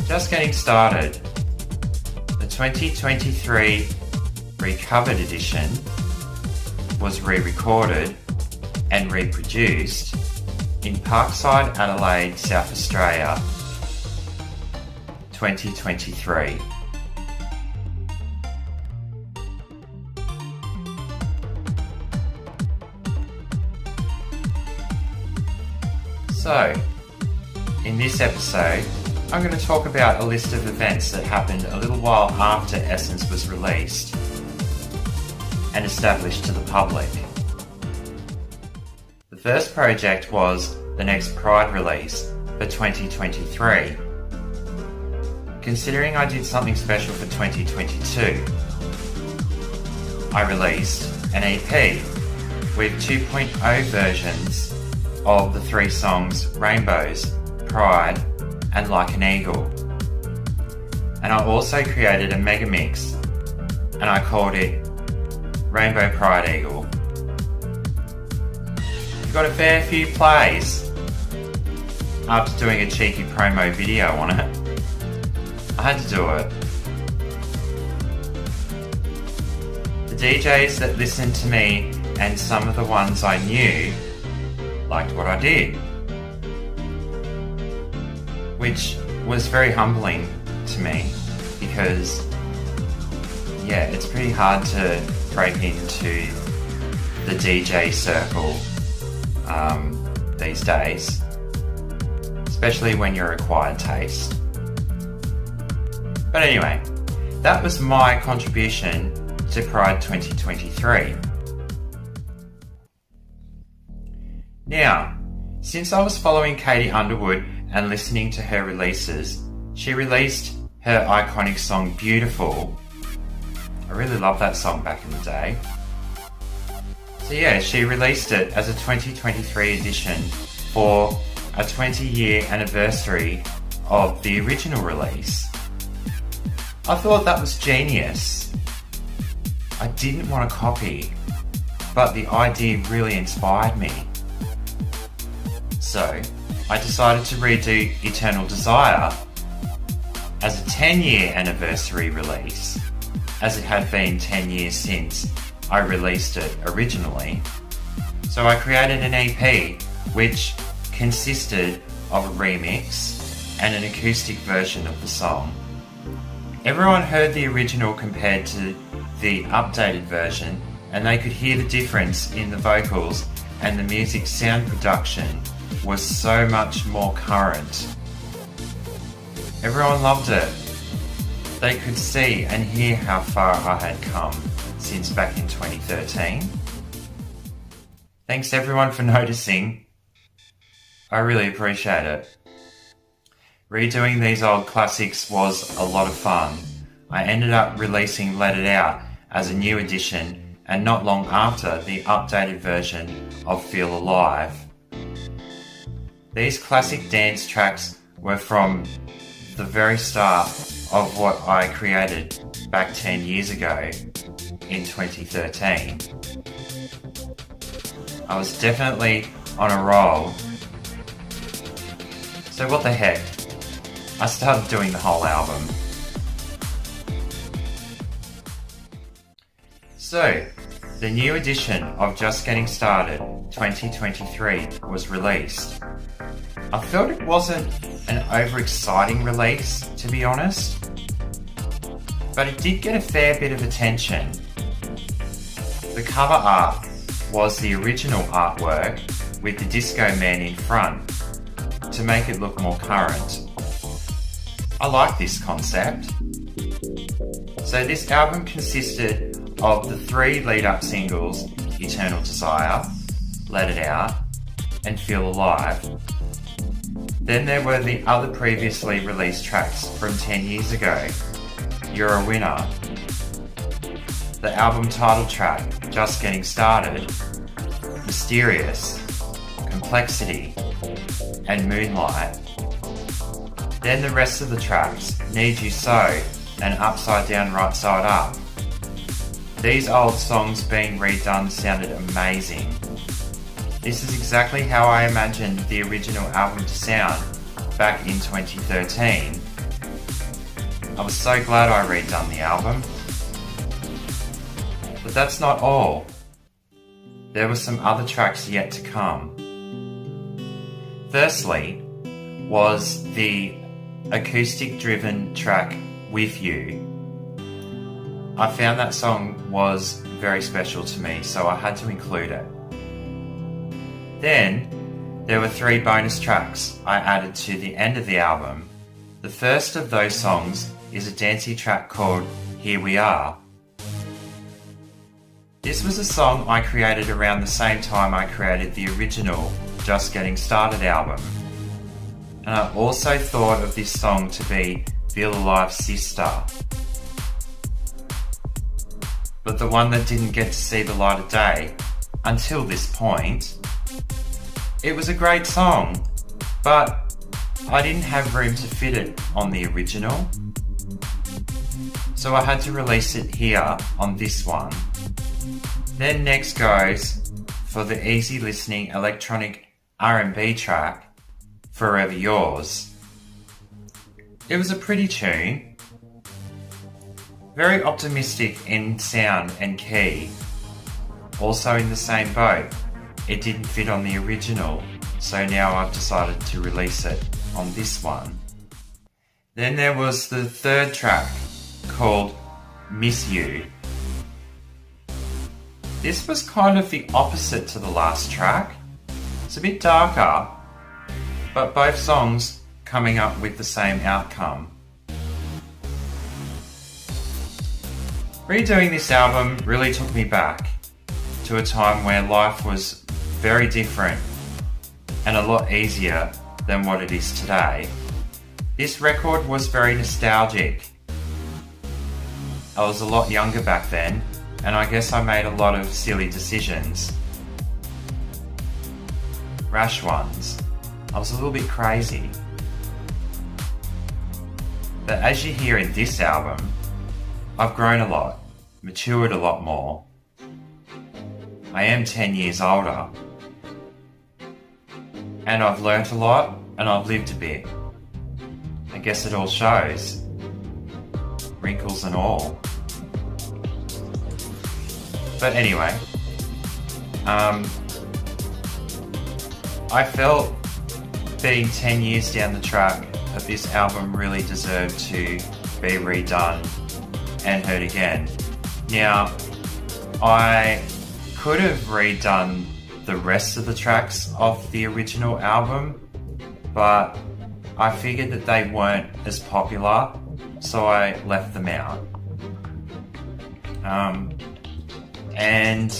Just getting started. The 2023 recovered edition was re-recorded and reproduced in Parkside, Adelaide, South Australia, 2023. So, in this episode, I'm going to talk about a list of events that happened a little while after Essence was released and established to the public. The first project was the next Pride release for 2023. Considering I did something special for 2022, I released an EP with 2.0 versions of the three songs Rainbows, Pride, and Like an Eagle. And I also created a mega mix and I called it Rainbow Pride Eagle. Got a fair few plays after doing a cheeky promo video on it. I had to do it. The DJs that listened to me and some of the ones I knew liked what I did, which was very humbling to me because, it's pretty hard to break into the DJ circle these days, especially when you're a quiet taste. But anyway, that was my contribution to Pride 2023. Now, since I was following Katie Underwood and listening to her releases, she released her iconic song Beautiful. I really loved that song back in the day. So she released it as a 2023 edition for a 20-year anniversary of the original release. I thought that was genius. I didn't want to copy, but the idea really inspired me. So, I decided to redo Eternal Desire as a 10-year anniversary release, as it had been 10 years since I released it originally. So I created an EP which consisted of a remix and an acoustic version of the song. Everyone heard the original compared to the updated version, and they could hear the difference in the vocals, and the music sound production was so much more current. Everyone loved it. They could see and hear how far I had come since back in 2013. Thanks everyone for noticing. I really appreciate it. Redoing these old classics was a lot of fun. I ended up releasing Let It Out as a new edition, and not long after, the updated version of Feel Alive. These classic dance tracks were from the very start of what I created back 10 years ago in 2013. I was definitely on a roll. So what the heck? I started doing the whole album. So, the new edition of Just Getting Started 2023 was released. I felt it wasn't an overexciting release, to be honest, but it did get a fair bit of attention. The cover art was the original artwork with the Disco Man in front to make it look more current. I like this concept. So this album consisted of the three lead-up singles, Eternal Desire, Let It Out, and Feel Alive. Then there were the other previously released tracks from 10 years ago, You're a Winner, the album title track, Just Getting Started, Mysterious, Complexity, and Moonlight. Then the rest of the tracks, Need You So and Upside Down Right Side Up. These old songs being redone sounded amazing. This is exactly how I imagined the original album to sound back in 2013, I was so glad I redone the album. But that's not all. There were some other tracks yet to come. Firstly was the acoustic-driven track With You. I found that song was very special to me, so I had to include it. Then, there were 3 bonus tracks I added to the end of the album. The first of those songs is a dancey track called Here We Are. This was a song I created around the same time I created the original Just Getting Started album. And I also thought of this song to be Feel Alive's sister. But the one that didn't get to see the light of day until this point. It was a great song, but I didn't have room to fit it on the original. So I had to release it here on this one. Then next goes for the easy listening electronic R&B track, Forever Yours. It was a pretty tune, very optimistic in sound and key, also in the same boat. It didn't fit on the original, so now I've decided to release it on this one. Then there was the third track called Miss You. This was kind of the opposite to the last track. It's a bit darker, but both songs coming up with the same outcome. Redoing this album really took me back to a time where life was very different and a lot easier than what it is today. This record was very nostalgic. I was a lot younger back then, and I guess I made a lot of silly decisions. Rash ones. I was a little bit crazy. But as you hear in this album, I've grown a lot, matured a lot more. I am 10 years older. And I've learnt a lot, and I've lived a bit. I guess it all shows. Wrinkles and all. But anyway, I felt being 10 years down the track that this album really deserved to be redone and heard again. Now, I could have redone the rest of the tracks of the original album, but I figured that they weren't as popular, so I left them out. And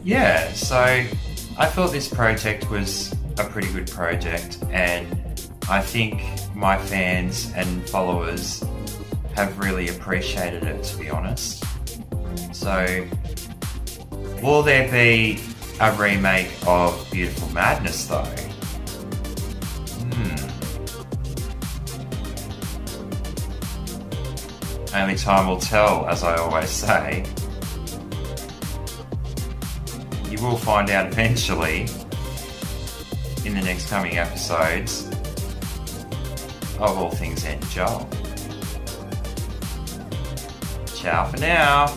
yeah, so I thought this project was a pretty good project, and I think my fans and followers have really appreciated it, to be honest. So, will there be a remake of Beautiful Madness though? Only time will tell, as I always say. You will find out eventually in the next coming episodes of All Things Ed Joel. Ciao for now.